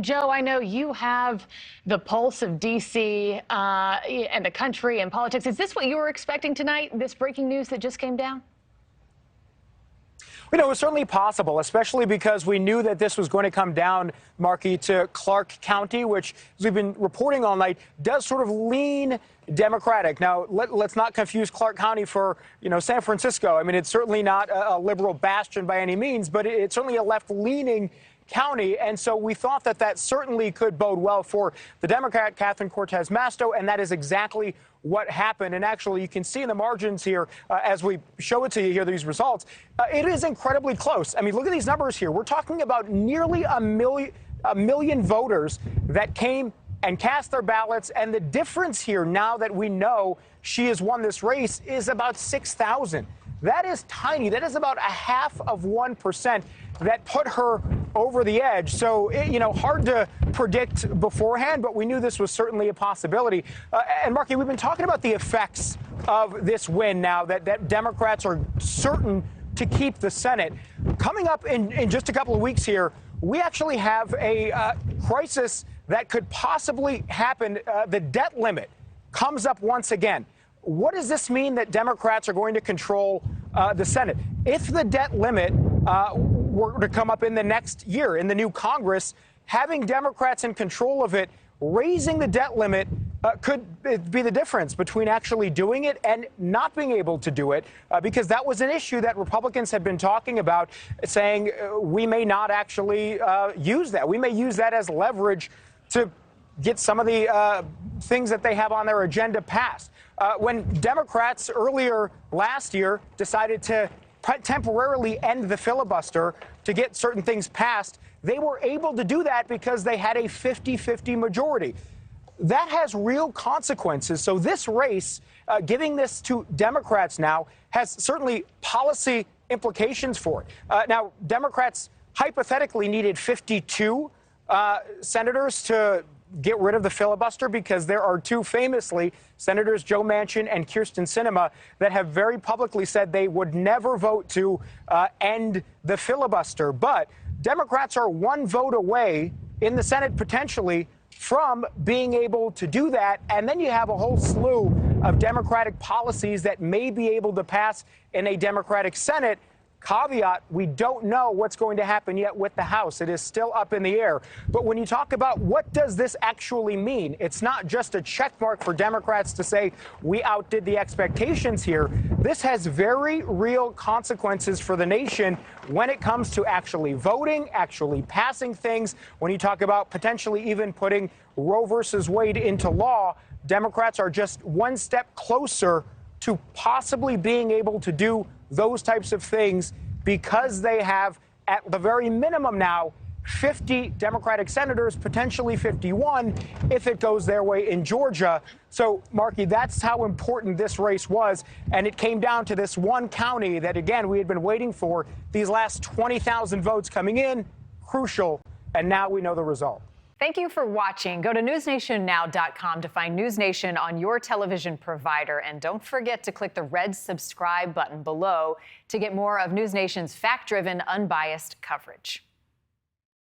Joe, I know you have the pulse of D.C. And the country and politics. Is this what you were expecting tonight, this breaking news that just came down? You know, it was certainly possible, especially because we knew that this was going to come down, Markey, to Clark County, which, as we've been reporting all night, does sort of lean Democratic. Now, let's not confuse Clark County for, San Francisco. I mean, it's certainly not a liberal bastion by any means, but it's certainly a left-leaning county. And so we thought that certainly could bode well for the Democrat, Cortez Masto, and that is exactly what happened. And actually, you can see in the margins here, as we show it to you here, these results, it is incredibly close. I mean, look at these numbers here. We're talking about nearly a million voters that came and cast their ballots. And the difference here, now that we know she has won this race, is about 6,000. That is tiny. That is about 0.5% that put her over the edge. So, hard to predict beforehand, but we knew this was certainly a possibility. And, Markey, we've been talking about the effects of this win now that Democrats are certain to keep the Senate. Coming up in just a couple of weeks here, we actually have a crisis that could possibly happen. The debt limit comes up once again. What does this mean that Democrats are going to control the Senate? If the debt limit were to come up in the next year in the new Congress, having Democrats in control of it, raising the debt limit could be the difference between actually doing it and not being able to do it, because that was an issue that Republicans had been talking about, saying we may not actually use that. We may use that as leverage to get some of the things that they have on their agenda passed. When Democrats earlier last year decided to temporarily end the filibuster to get certain things passed, they were able to do that because they had a 50-50 majority. That has real consequences. So this race, giving this to Democrats now, has certainly policy implications for it. Now, Democrats hypothetically needed 52 senators to get rid of the filibuster, because there are two famously, Senators Joe Manchin and Kyrsten Sinema, that have very publicly said they would never vote to end the filibuster. But Democrats are one vote away in the Senate potentially from being able to do that. And then you have a whole slew of Democratic policies that may be able to pass in a Democratic Senate. Caveat, we don't know what's going to happen yet with the House. It is still up in the air. But when you talk about what does this actually mean, it's not just a check mark for Democrats to say we outdid the expectations here. This has very real consequences for the nation when it comes to actually voting, actually passing things. When you talk about potentially even putting Roe versus Wade into law, Democrats are just one step closer to possibly being able to do those types of things, because they have, at the very minimum now, 50 Democratic senators, potentially 51, if it goes their way in Georgia. So, Markey, that's how important this race was. And it came down to this one county that, again, we had been waiting for. These last 20,000 votes coming in, crucial. And now we know the result. Thank you for watching. Go to newsnationnow.com to find News Nation on your television provider. And don't forget to click the red subscribe button below to get more of News Nation's fact-driven, unbiased coverage.